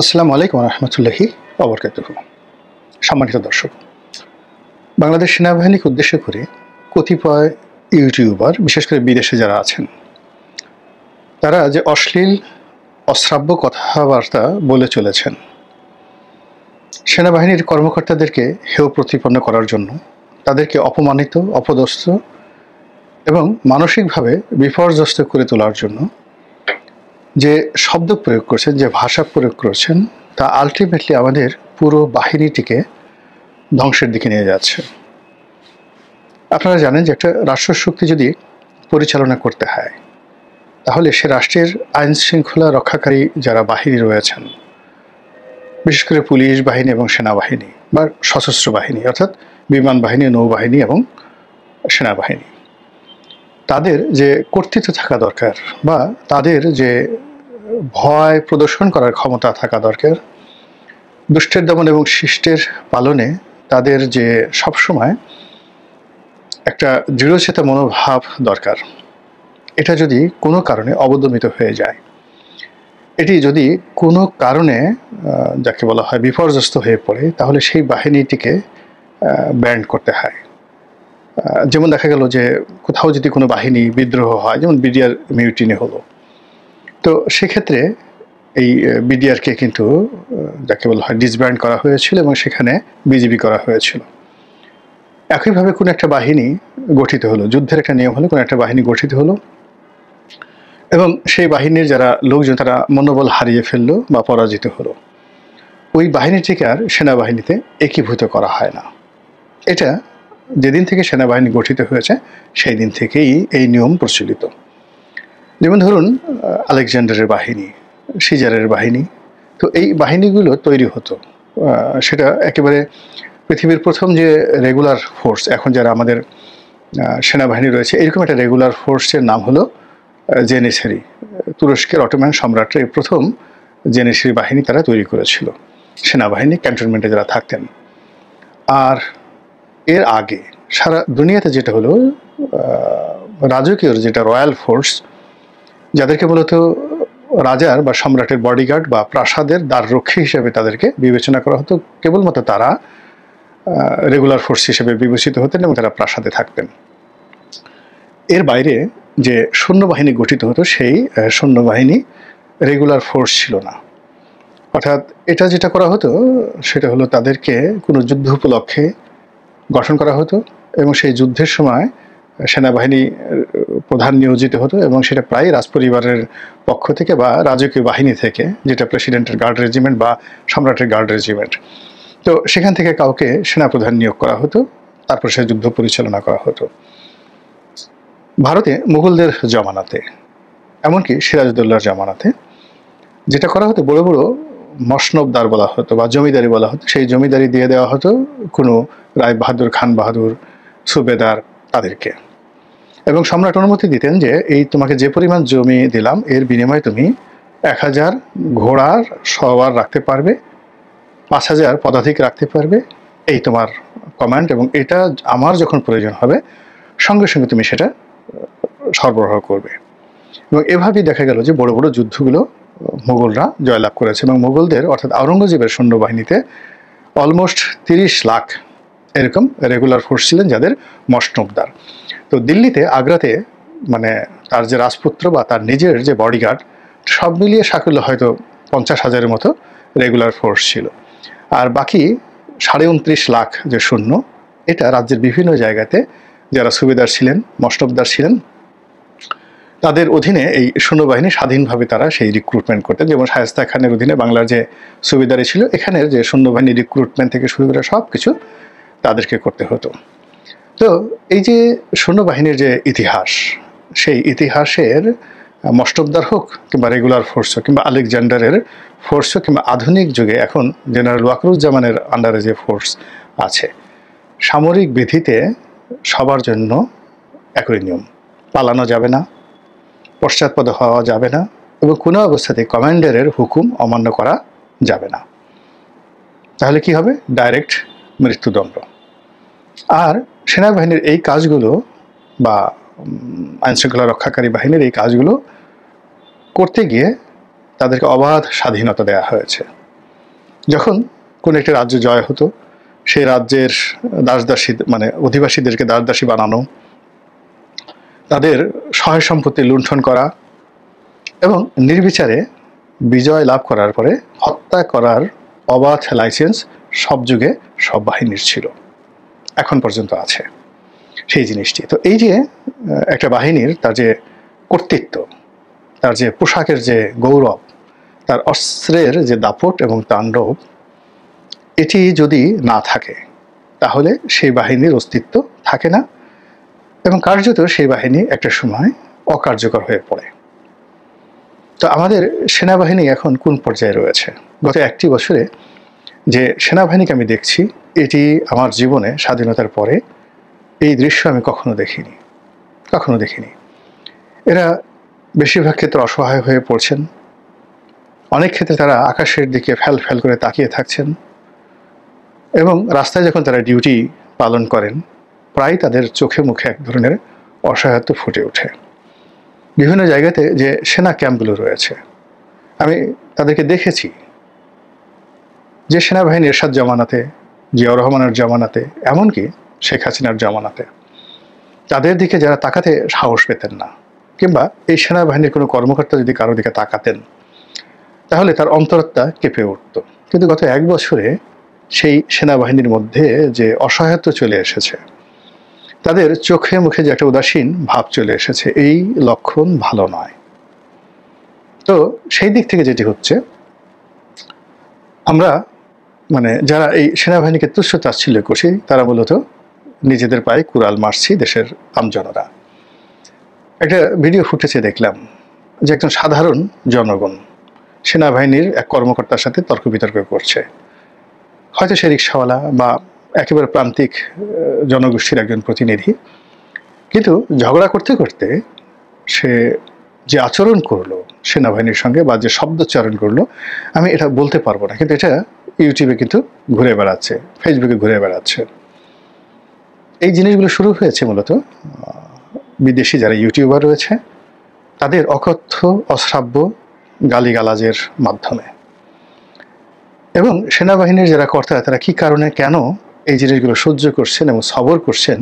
আসসালামু আলাইকুম রহমতুল্লাহি ওবরকাতুহু। সম্মানিত দর্শক, বাংলাদেশ সেনাবাহিনীকে উদ্দেশ্য করে কতিপয় ইউটিউবার, বিশেষ করে বিদেশে যারা আছেন, তারা যে অশ্লীল অশ্রাব্য কথাবার্তা বলে চলেছেন, সেনাবাহিনীর কর্মকর্তাদেরকে হেয় প্রতিপন্ন করার জন্য, তাদেরকে অপমানিত, অপদস্থ এবং মানসিকভাবে বিপর্যস্ত করে তোলার জন্য যে শব্দ প্রয়োগ করছেন, যে ভাষা প্রয়োগ করছেন, তা আলটিমেটলি আমাদের পুরো বাহিনীটিকে ধ্বংসের দিকে নিয়ে যাচ্ছে। আপনারা জানেন যে একটা রাষ্ট্রশক্তি যদি পরিচালনা করতে হয়, তাহলে সে রাষ্ট্রের আইন শৃঙ্খলা রক্ষাকারী যারা বাহিনী রয়েছেন, বিশেষ করে পুলিশ বাহিনী এবং সেনাবাহিনী বা সশস্ত্র বাহিনী, অর্থাৎ বিমান বাহিনী, নৌবাহিনী এবং সেনাবাহিনী, তাদের যে কর্তৃত্ব থাকা দরকার বা তাদের যে ভয় প্রদর্শন করার ক্ষমতা থাকা দরকার, দুষ্টের দমন এবং শিষ্টের পালনে তাদের যে সবসময় একটা দৃঢ়চেতা মনোভাব দরকার, এটা যদি কোনো কারণে অবদমিত হয়ে যায়, এটি যদি কোনো কারণে যাকে বলা হয় বিপর্যস্ত হয়ে পড়ে, তাহলে সেই বাহিনীটিকে ব্যান্ড করতে হয়। যেমন দেখা গেল যে কোথাও যদি কোনো বাহিনী বিদ্রোহ হয়, যেমন বিডিআর মিউটিনি হলো, তো সেক্ষেত্রে এই বিডিআরকে কিন্তু যাকে বলা হয় ডিসব্যান্ড করা হয়েছিল এবং সেখানে বিজিবি করা হয়েছিল। একইভাবে কোনো একটা বাহিনী গঠিত হলো, যুদ্ধের একটা নিয়ম হলো, কোনো একটা বাহিনী গঠিত হলো এবং সেই বাহিনীর যারা লোকজন তারা মনোবল হারিয়ে ফেললো বা পরাজিত হলো, ওই বাহিনীটিকে আর সেনাবাহিনীতে একীভূত করা হয় না। এটা যেদিন থেকে সেনাবাহিনী গঠিত হয়েছে সেই দিন থেকেই এই নিয়ম প্রচলিত। যেমন ধরুন আলেকজান্ডারের বাহিনী, সিজারের বাহিনী, তো এই বাহিনীগুলো তৈরি হতো, সেটা একেবারে পৃথিবীর প্রথম যে রেগুলার ফোর্স, এখন যারা আমাদের সেনাবাহিনী রয়েছে, এরকম একটা রেগুলার ফোর্সের নাম হলো জেনিসারি। তুরস্কের অটোমান সম্রাটের এই প্রথম জেনিসারি বাহিনী তারা তৈরি করেছিল, সেনাবাহিনী ক্যান্টনমেন্টে যারা থাকতেন। আর এর আগে সারা দুনিয়াতে যেটা হলো রাজকীয় যেটা রয়্যাল ফোর্স, যাদেরকে মূলত রাজার বা সম্রাটের বডিগার্ড বা প্রাসাদের দ্বাররক্ষী হিসেবে তাদেরকে বিবেচনা করা হতো, কেবলমাত্র তারা রেগুলার ফোর্স হিসেবে বিবেচিত হতেন এবং তারা প্রাসাদে থাকতেন। এর বাইরে যে সৈন্যবাহিনী গঠিত হতো, সেই সৈন্যবাহিনী রেগুলার ফোর্স ছিল না। অর্থাৎ এটা যেটা করা হতো সেটা হলো তাদেরকে কোনো যুদ্ধ উপলক্ষে গঠন করা হতো এবং সেই যুদ্ধের সময় সেনাবাহিনী প্রধান নিয়োজিত হতো এবং সেটা প্রায় রাজপরিবারের পক্ষ থেকে বা রাজকীয় বাহিনী থেকে, যেটা প্রেসিডেন্টের গার্ড রেজিমেন্ট বা সম্রাটের গার্ড রেজিমেন্ট, তো সেখান থেকে কাউকে সেনাপ্রধান নিয়োগ করা হতো, তারপর সে যুদ্ধ পরিচালনা করা হতো। ভারতে মুঘলদের জমানাতে, এমনকি সিরাজউদ্দৌলার জমানাতে যেটা করা হতো, বড় বড় মসনবদার বলা হতো বা জমিদারি বলা হতো, সেই জমিদারি দিয়ে দেওয়া হতো কোনো রায় বাহাদুর, খান বাহাদুর, সুবেদার তাদেরকে, এবং সম্রাট অনুমতি দিতেন যে এই তোমাকে যে পরিমাণ জমি দিলাম এর বিনিময়ে তুমি 1000 ঘোড়ার সওয়ার রাখতে পারবে, 5000 পদাতিক রাখতে পারবে, এই তোমার কমান্ড, এবং এটা আমার যখন প্রয়োজন হবে সঙ্গে সঙ্গে তুমি সেটা সরবরাহ করবে। এবং এভাবেই দেখা গেল যে বড় বড় যুদ্ধগুলো মুঘলরা জয়লাভ করেছে এবং মুঘলদের অর্থাৎ আওরঙ্গজেবের সৈন্যবাহিনীতে অলমোস্ট 30 লাখ এরকম রেগুলার ফোর্স ছিলেন, যাদের মসনবদার। তো দিল্লিতে, আগ্রাতে, মানে তার যে রাজপুত্র বা তার নিজের যে বডিগার্ড, সব মিলিয়ে সাকুল্য হয়তো 50,000-এর মতো রেগুলার ফোর্স ছিল। আর বাকি 29.5 লাখ যে সৈন্য, এটা রাজ্যের বিভিন্ন জায়গাতে যারা সুবেদার ছিলেন, মসনবদার ছিলেন, তাদের অধীনে এই সৈন্যবাহিনী স্বাধীনভাবে তারা সেই রিক্রুটমেন্ট করতেন। যেমন শায়েস্তা খানের অধীনে বাংলার যে সুবেদারি ছিল, এখানের যে সৈন্যবাহিনী রিক্রুটমেন্ট থেকে শুরু করে সব কিছু তাদেরকে করতে হতো। তো এই যে সৈন্যবাহিনীর যে ইতিহাস, সেই ইতিহাসের মসনবদার হোক কিংবা রেগুলার ফোর্স হোক কিংবা আলেকজান্ডারের ফোর্স হোক কিংবা আধুনিক যুগে এখন জেনারেল ওয়াকরুজ্জামানের আন্ডারে যে ফোর্স আছে, সামরিক বিধিতে সবার জন্য একই নিয়ম, পালানো যাবে না, পশ্চাৎপদ হওয়া যাবে না এবং কোনো অবস্থাতে কমান্ডারের হুকুম অমান্য করা যাবে না। তাহলে কি হবে? ডাইরেক্ট মৃত্যুদণ্ড। আর সেনাবাহিনীর এই কাজগুলো বা আইনশৃঙ্খলা রক্ষাকারী বাহিনীর এই কাজগুলো করতে গিয়ে তাদেরকে অবাধ স্বাধীনতা দেওয়া হয়েছে। যখন কোনো একটি রাজ্য জয় হতো, সেই রাজ্যের দাসদাসী মানে অধিবাসীদেরকে দাসদাসী বানানো, তাদের সহায় সম্পত্তি লুণ্ঠন করা এবং নির্বিচারে বিজয় লাভ করার পরে হত্যা করার অবাধ লাইসেন্স সব যুগে সব বাহিনীর ছিল, এখন পর্যন্ত আছে সেই জিনিসটি। তো এই যে একটা বাহিনীর তার যে কর্তৃত্ব, তার যে পোশাকের যে গৌরব, তার অস্ত্রের যে দাপট এবং তাণ্ডব, এটি যদি না থাকে তাহলে সেই বাহিনীর অস্তিত্ব থাকে না এবং কার্যত সেই বাহিনী একটা সময় অকার্যকর হয়ে পড়ে। তো আমাদের সেনাবাহিনী এখন কোন পর্যায়ে রয়েছে? গত একটি বছরে যে সেনাবাহিনীকে আমি দেখছি, এটি আমার জীবনে স্বাধীনতার পরে এই দৃশ্য আমি কখনো দেখিনি। এরা বেশিরভাগ ক্ষেত্রে অসহায় হয়ে পড়ছেন, অনেক ক্ষেত্রে তারা আকাশের দিকে ফ্যাল ফ্যাল করে তাকিয়ে থাকছেন এবং রাস্তায় যখন তারা ডিউটি পালন করেন প্রায় তাদের চোখে মুখে এক ধরনের অসহায়ত্ব ফুটে ওঠে। বিভিন্ন জায়গাতে যে সেনা ক্যাম্পগুলো রয়েছে আমি তাদেরকে দেখেছি, যে সেনাবাহিনী এরশাদ জামানাতে, জিয়াউর রহমানের জামানাতে, এমনকি শেখ হাসিনার জামানাতে তাদের দিকে যারা তাকাতে সাহস পেতেন না, কিংবা এই সেনাবাহিনীর কোনো কর্মকর্তা যদি কারো দিকে তাকাতেন তাহলে তার অন্তরাত্মা কেঁপে উঠত। কিন্তু গত এক বছরে সেই সেনাবাহিনীর মধ্যে যে অসহায়ত্ব চলে এসেছে, তাদের চোখে মুখে যে একটা উদাসীন ভাব চলে এসেছে, এই লক্ষণ ভালো নয়। তো সেই দিক থেকে যেটি হচ্ছে, আমরা মানে যারা এই সেনাবাহিনীকে তুচ্ছ তাচ্ছিল্য করছি তারা মূলত নিজেদের পায়ে কুড়াল মারছি দেশের আমজনরা। একটা ভিডিও ফুটেজে দেখলাম যে একজন সাধারণ জনগণ সেনাবাহিনীর এক কর্মকর্তার সাথে তর্ক বিতর্ক করছে। হয়তো সে রিক্সাওয়ালা বা একেবারে প্রান্তিক জনগোষ্ঠীর একজন প্রতিনিধি, কিন্তু ঝগড়া করতে করতে সে যে আচরণ করলো সেনাবাহিনীর সঙ্গে বা যে শব্দোচ্চারণ করলো, আমি এটা বলতে পারবো না, কিন্তু এটা ইউটিউবে কিন্তু ঘুরে বেড়াচ্ছে, ফেসবুকে ঘুরে বেড়াচ্ছে। এই জিনিসগুলো শুরু হয়েছে মূলত বিদেশি যারা ইউটিউবার রয়েছে তাদের অকথ্য অশ্রাব্য গালিগালাজের মাধ্যমে। এবং সেনাবাহিনীর যারা কর্তারা তারা কী কারণে কেন এই জিনিসগুলো সহ্য করছেন এবং সবর করছেন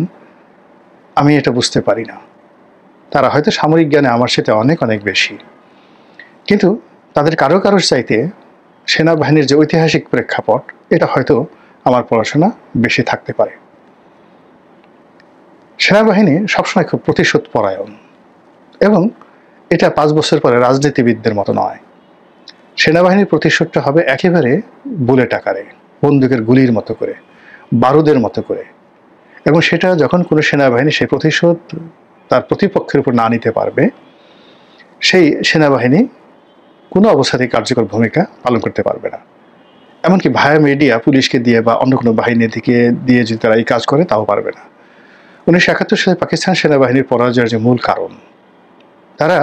আমি এটা বুঝতে পারি না। তারা হয়তো সামরিক জ্ঞানে আমার সাথে অনেক অনেক বেশি, কিন্তু তাদের কারোর চাইতে সেনাবাহিনীর যে ঐতিহাসিক প্রেক্ষাপট, এটা হয়তো আমার পড়াশোনা বেশি থাকতে পারে। সেনাবাহিনী সবসময় খুব প্রতিশোধ পরায়ণ, এবং এটা 5 বছর পরে রাজনীতিবিদদের মতো নয়। সেনাবাহিনীর প্রতিশোধটা হবে একেবারে বুলেট আকারে, বন্দুকের গুলির মতো করে, বারুদের মতো করে। এবং সেটা যখন কোনো সেনাবাহিনী সেই প্রতিশোধ তার প্রতিপক্ষের উপর না নিতে পারবে, সেই সেনাবাহিনী কোনো অবস্থাতেই কার্যকর ভূমিকা পালন করতে পারবে না। এমনকি ভায়া মিডিয়া পুলিশকে দিয়ে বা অন্য কোনো বাহিনীর দিকে দিয়ে যদি তারা এই কাজ করে তাও পারবে না। 1971 সালে পাকিস্তান সেনাবাহিনীর পরাজয়ের যে মূল কারণ, তারা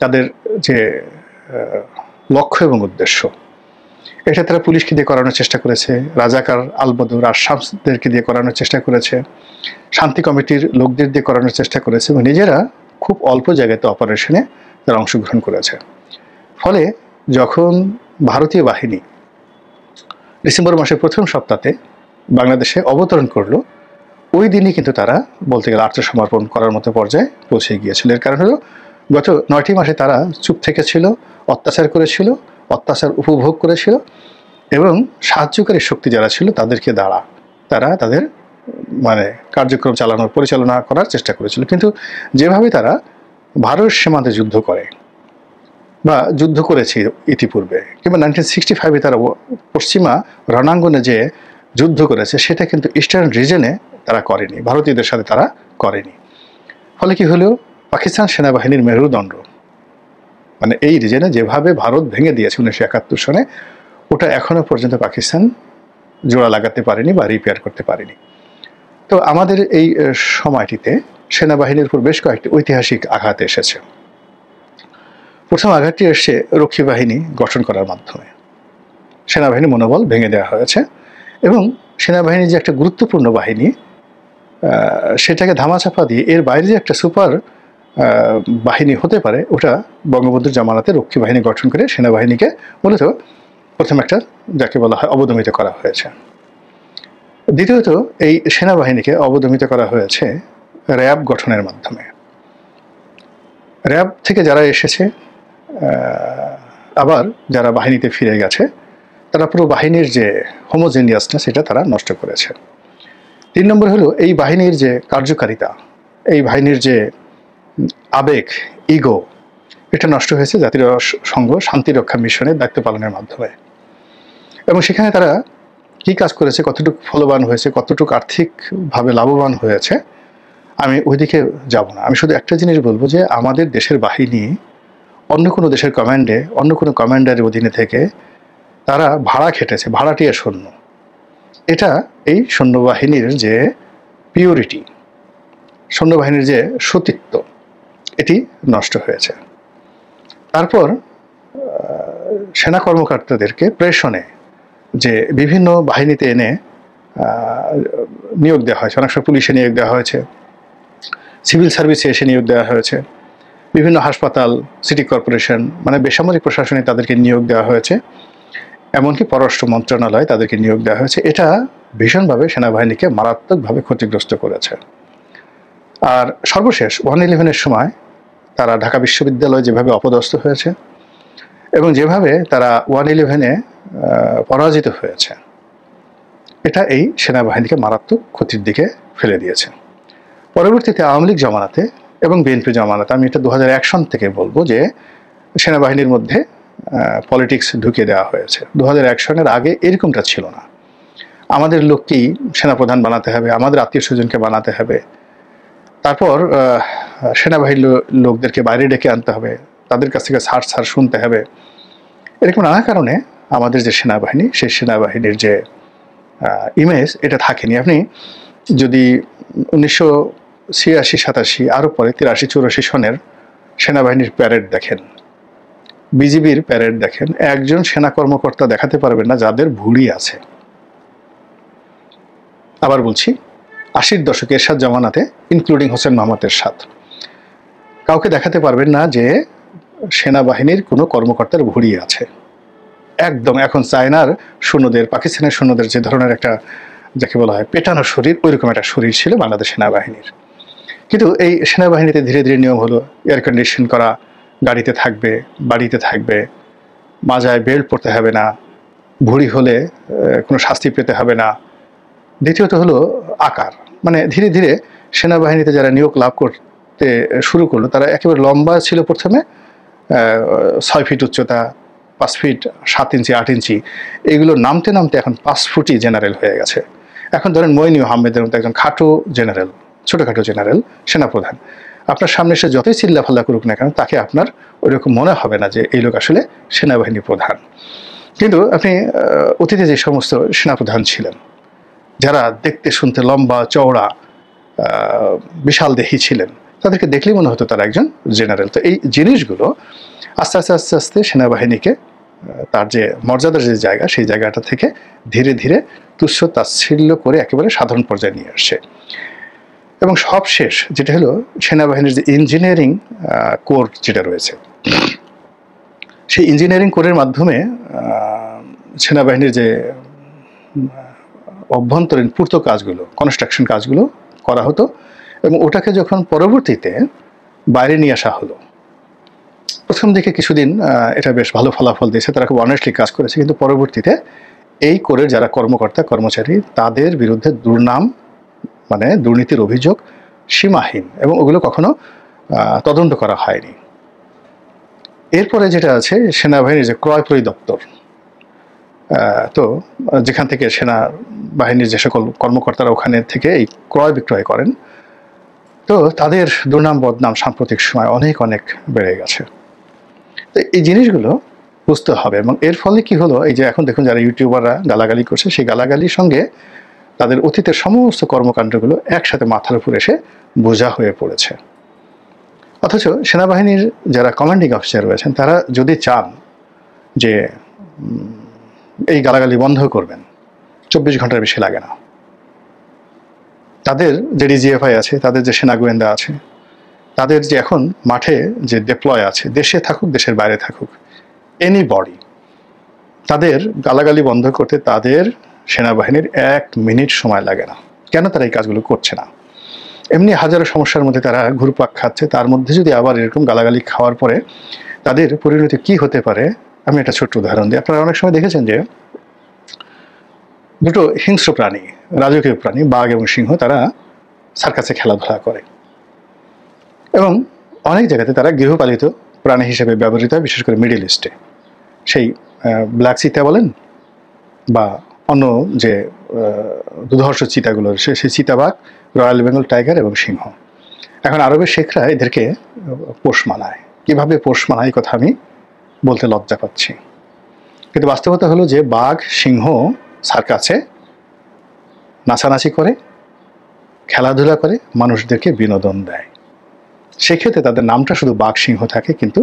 তাদের যে লক্ষ্য এবং উদ্দেশ্য, এটা তারা পুলিশকে দিয়ে করানোর চেষ্টা করেছে, রাজাকার আলবদর আর শামসদেরকে দিয়ে করানোর চেষ্টা করেছে, শান্তি কমিটির লোকদের দিয়ে করানোর চেষ্টা করেছে, এবং নিজেরা খুব অল্প জায়গাতে অপারেশনে তারা অংশগ্রহণ করেছে। ফলে যখন ভারতীয় বাহিনী ডিসেম্বর মাসের প্রথম সপ্তাহে বাংলাদেশে অবতরণ করলো, ওই দিনই কিন্তু তারা বলতে গেলে আত্মসমর্পণ করার মতো পর্যায়ে পৌঁছে গিয়েছিল। এর কারণ হলো গত 9টি মাসে তারা চুপ থেকেছিল, অত্যাচার করেছিল, অত্যাচার উপভোগ করেছিল, এবং সাহায্যকারী শক্তি যারা ছিল তাদেরকে তারা তাদের মানে কার্যক্রম পরিচালনা করার চেষ্টা করেছিল। কিন্তু যেভাবে তারা ভারত সীমান্তে যুদ্ধ করে বা যুদ্ধ করেছে ইতিপূর্বে, কিংবা 1965-এ তারা পশ্চিমা রণাঙ্গনে যে যুদ্ধ করেছে, সেটা কিন্তু ইস্টার্ন রিজনে তারা করেনি, ভারতীয়দের সাথে তারা করেনি। ফলে কি হলো, পাকিস্তান সেনাবাহিনীর মেরুদণ্ড মানে এই রিজনে যেভাবে ভারত ভেঙে দিয়েছে 1971 সনে, ওটা এখনো পর্যন্ত পাকিস্তান জোড়া লাগাতে পারেনি বা রিপেয়ার করতে পারেনি। তো আমাদের এই সময়টিতে সেনাবাহিনীর উপর বেশ কয়েকটি ঐতিহাসিক আঘাত এসেছে। প্রথম আঘাতটি এসছে রক্ষী বাহিনী গঠন করার মাধ্যমে। সেনাবাহিনীর মনোবল ভেঙে দেওয়া হয়েছে, এবং সেনাবাহিনী যে একটা গুরুত্বপূর্ণ বাহিনী, সেটাকে ধামাচাপা দিয়ে এর বাইরে যে একটা সুপার বাহিনী হতে পারে, ওটা বঙ্গবন্ধুর জামানাতে রক্ষী বাহিনী গঠন করে সেনাবাহিনীকে মূলত প্রথম একটা যাকে বলা হয় অবদমিত করা হয়েছে। দ্বিতীয়ত এই সেনাবাহিনীকে অবদমিত করা হয়েছে র্যাব গঠনের মাধ্যমে। র্যাব থেকে যারা এসেছে আবার যারা বাহিনীতে ফিরে গেছে তারা পুরো বাহিনীর যে হোমোজেনিয়াসটা সেটা তারা নষ্ট করেছে। 3 নম্বর হলো এই বাহিনীর যে কার্যকারিতা, এই বাহিনীর যে আবেগ, ইগো, এটা নষ্ট হয়েছে জাতিসংঘ শান্তিরক্ষা মিশনের দায়িত্ব পালনের মাধ্যমে। এবং সেখানে তারা কি কাজ করেছে, কতটুকু ফলবান হয়েছে, কতটুকু আর্থিকভাবে লাভবান হয়েছে, আমি ওইদিকে যাব না। আমি শুধু একটা জিনিস বলবো যে আমাদের দেশের বাহিনী অন্য কোনো দেশের কমান্ডে, অন্য কোনো কমান্ডারের অধীনে থেকে তারা ভাড়া খেটেছে, ভাড়াটিয়া সৈন্য। এটা এই সৈন্যবাহিনীর যে পিওরিটি, সৈন্যবাহিনীর যে সতীত্ব, এটি নষ্ট হয়েছে। তারপর সেনা কর্মকর্তাদেরকে প্রেষণে যে বিভিন্ন বাহিনীতে এনে নিয়োগ দেওয়া হয়েছে, অনেক সময় পুলিশে নিয়োগ দেওয়া হয়েছে, সিভিল সার্ভিসে এসে নিয়োগ দেওয়া হয়েছে, বিভিন্ন হাসপাতাল, সিটি কর্পোরেশন মানে বেসামরিক প্রশাসনে তাদেরকে নিয়োগ দেওয়া হয়েছে, এমনকি পররাষ্ট্র মন্ত্রণালয়ে তাদেরকে নিয়োগ দেওয়া হয়েছে। এটা ভীষণভাবে সেনাবাহিনীকে মারাত্মকভাবে ক্ষতিগ্রস্ত করেছে। আর সর্বশেষ 111-এর সময় তারা ঢাকা বিশ্ববিদ্যালয় যেভাবে অপদস্থ হয়েছে এবং যেভাবে তারা 111-এ পরাজিত হয়েছে, এটা এই সেনাবাহিনীকে মারাত্মক ক্ষতির দিকে ফেলে দিয়েছে। পরবর্তীতে আওয়ামী লীগ জমানাতে এবং বিএনপি জমানাতে, আমি এটা 2001 সন থেকে বলবো যে সেনাবাহিনীর মধ্যে পলিটিক্স ঢুকিয়ে দেওয়া হয়েছে। 2001 সনের আগে এরকমটা ছিল না। আমাদের লোককেই সেনাপ্রধান বানাতে হবে, আমাদের আত্মীয় স্বজনকে বানাতে হবে, তারপর সেনাবাহিনীর লোকদেরকে বাইরে ডেকে আনতে হবে, তাদের কাছ থেকে ছাড় শুনতে হবে। এরকম নানা কারণে আমাদের যে সেনাবাহিনী, সেই সেনাবাহিনীর যে ইমেজ এটা থাকেনি। আপনি যদি 1986-87 আরও পরে 83-84 সনের সেনাবাহিনীর প্যারেড দেখেন, বিজিবির প্যারেড দেখেন, একজন সেনা কর্মকর্তা দেখাতে পারবেন না যাদের ভুঁড়ি আছে। আবার বলছি, 80-র দশকে এরশাদ জমানাতে, ইনক্লুডিং হোসেন মোহাম্মদ এরশাদ, কাউকে দেখাতে পারবেন না যে সেনাবাহিনীর কোনো কর্মকর্তার ভুঁড়ি আছে। একদম এখন চায়নার সৈন্যদের, পাকিস্তানের সৈন্যদের যে ধরনের একটা যাকে বলা হয় পেটানো শরীর, ওইরকম একটা শরীর ছিল বাংলাদেশ সেনাবাহিনীর। কিন্তু এই সেনাবাহিনীতে ধীরে ধীরে নিয়ম হলো এয়ার কন্ডিশন করা গাড়িতে থাকবে, বাড়িতে থাকবে, মাজায় বেল্ট পরতে হবে না, ভুঁড়ি হলে কোনো শাস্তি পেতে হবে না। দ্বিতীয়ত হলো আকার, মানে ধীরে ধীরে সেনাবাহিনীতে যারা নিয়োগ লাভ করতে শুরু করলো তারা একেবারে লম্বা ছিল প্রথমে, 6 ফিট উচ্চতা, 5 ফিট 7 ইঞ্চি 8 ইঞ্চি, এগুলো নামতে নামতে এখন 5 ফুটই জেনারেল হয়ে গেছে। এখন ধরেন মইনু আহমেদের মতো একজন খাটো জেনারেল, ছোটোখাটো জেনারেল সেনাপ্রধান, আপনার সামনে এসে যতই চিল্লাফাল্লা করুক না কেন, তাকে আপনার ওইরকম মনে হবে না যে এই লোক আসলে সেনাবাহিনী প্রধান। কিন্তু আপনি অতীতে যে সমস্ত সেনাপ্রধান ছিলেন, যারা দেখতে শুনতে লম্বা চওড়া বিশাল দেহী ছিলেন, তাদেরকে দেখলেই মনে হতো তারা একজন জেনারেল। তো এই জিনিসগুলো আস্তে আস্তে আস্তে আস্তে সেনাবাহিনীকে তার যে মর্যাদার যে জায়গা, সেই জায়গাটা থেকে ধীরে ধীরে তুচ্ছ তাচ্ছিল্য করে একেবারে সাধারণ পর্যায়ে নিয়ে আসছে। এবং সবশেষ যেটা হলো সেনাবাহিনীর যে ইঞ্জিনিয়ারিং কোর যেটা রয়েছে, সেই ইঞ্জিনিয়ারিং কোরের মাধ্যমে সেনাবাহিনীর যে অভ্যন্তরীণ পূর্ত কাজগুলো, কনস্ট্রাকশন কাজগুলো করা হতো, এবং ওটাকে যখন পরবর্তীতে বাইরে নিয়ে আসা হলো, প্রথম দিকে কিছুদিন এটা বেশ ভালো ফলাফল দিয়েছে, তারা খুব অনেস্টলি কাজ করেছে, কিন্তু পরবর্তীতে এই কোরের যারা কর্মকর্তা কর্মচারী তাদের বিরুদ্ধে দুর্নাম, মানে দুর্নীতির অভিযোগ সীমাহীন, এবং ওগুলো কখনো তদন্ত করা হয়নি। এরপরে যেটা আছে সেনাবাহিনীর যে ক্রয় পরিদপ্তর, তো যেখান থেকে সেনাবাহিনীর যে সকল কর্মকর্তারা ওখানে থেকে এই ক্রয় বিক্রয় করেন, তো তাদের দুর্নাম বদনাম সাম্প্রতিক সময় অনেক অনেক বেড়ে গেছে। তো এই জিনিসগুলো বুঝতে হবে। এবং এর ফলে কি হলো, এই যে এখন দেখুন যারা ইউটিউবাররা গালাগালি করছে, সেই গালাগালির সঙ্গে তাদের অতীতের সমস্ত কর্মকাণ্ডগুলো একসাথে মাথার উপর এসে বোঝা হয়ে পড়েছে। অথচ সেনাবাহিনীর যারা কমান্ডিং অফিসার রয়েছেন, তারা যদি চান যে এই গালাগালি বন্ধ করবেন, 24 ঘন্টার বেশি লাগে না। তাদের যে ডিজিএফআই আছে, তাদের যে সেনা গোয়েন্দা আছে, তাদের যে এখন মাঠে যে ডিপ্লয় আছে, দেশে থাকুক দেশের বাইরে থাকুক, এনি বডি তাদের গালাগালি বন্ধ করতে তাদের সেনাবাহিনীর 1 মিনিট সময় লাগে না। কেন তারা এই কাজগুলো করছে না? এমনি হাজারো সমস্যার মধ্যে তারা ঘুরপাক খাচ্ছে, তার মধ্যে যদি আবার এরকম গালাগালি খাওয়ার পরে তাদের পরিণতি কি হতে পারে, আমি একটা ছোট্ট উদাহরণ দিই। আপনারা অনেক সময় দেখেছেন যে দুটো হিংস্র প্রাণী, রাজকীয় প্রাণী বাঘ এবং সিংহ, তারা সার্কাসে খেলাধুলা করে এবং অনেক জায়গাতে তারা গৃহপালিত প্রাণী হিসেবে ব্যবহৃত হয়, বিশেষ করে মিডল ইস্টে। সেই ব্ল্যাক চিতা বলেন বা অন্য যে দুধর্ষ চিতাগুলো, সেই চিতাবাঘ, রয়্যাল বেঙ্গল টাইগার এবং সিংহ। এখন আরবের শেখরা এদেরকে পোষ মানায়। কীভাবে পোষ মানায় এই কথা আমি বলতে লজ্জা পাচ্ছি, কিন্তু বাস্তবতা হলো যে বাঘ সিংহ সার্কাসে নাচানাচি করে, খেলাধুলা করে, মানুষদেরকে বিনোদন দেয়। সেক্ষেত্রে তাদের নামটা শুধু বাঘ সিংহ থাকে, কিন্তু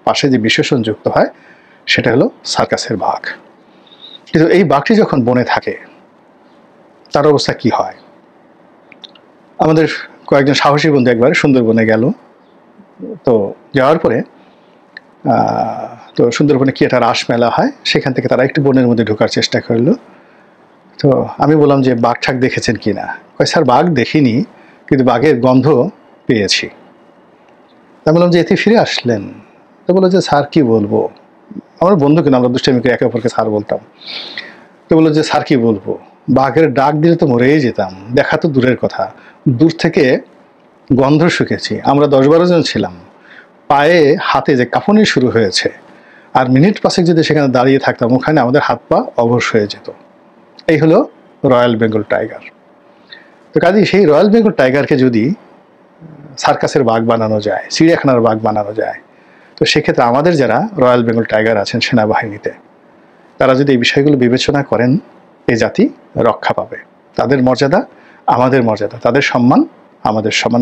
পাশে যে বিশেষণ যুক্ত হয় সেটা হলো সার্কাসের বাঘ। কিন্তু এই বাঘটি যখন বনে থাকে তার অবস্থা কি হয়? আমাদের কয়েকজন সাহসী বন্ধু একবার সুন্দরবনে গেল। তো যাওয়ার পরে তো সুন্দরবনে কি একটা রাস মেলা হয়, সেখান থেকে তারা একটু বনের মধ্যে ঢোকার চেষ্টা করলো। তো আমি বললাম যে বাঘ ঠাক দেখেছেন কি না? কয় স্যার বাঘ দেখিনি, কিন্তু বাঘের গন্ধ পেয়েছি। আমি বললাম যে এতে ফিরে আসলেন? তো বললো যে স্যার কি বলবো, আমার বন্ধু কিনা, আমরা দুষ্টামি করে একে অপরকে স্যার বলতাম। তো বললো যে স্যার কি বলবো, বাঘের ডাক দিলে তো মরেই যেতাম, দেখা তো দূরের কথা, দূর থেকে গন্ধ শুকেছি। আমরা 10-12 জন ছিলাম, পায়ে হাতে যে কাঁপুনি শুরু হয়েছে, আর মিনিট 5 যদি সেখানে দাঁড়িয়ে থাকতাম ওখানে আমাদের হাত পা অবশ হয়ে যেত। এই হলো রয়্যাল বেঙ্গল টাইগার। তো কাজেই সেই রয়্যাল বেঙ্গল টাইগারকে যদি সার্কাসের বাঘ বানানো যায়, চিড়িয়াখানার বাঘ বানানো যায়, তো সেক্ষেত্রে আমাদের যারা রয়্যাল বেঙ্গল টাইগার আছেন সেনাবাহিনীতে, তারা যদি এই বিষয়গুলো বিবেচনা করেন, এই জাতি রক্ষা পাবে। তাদের মর্যাদা আমাদের মর্যাদা, তাদের সম্মান আমাদের সম্মান।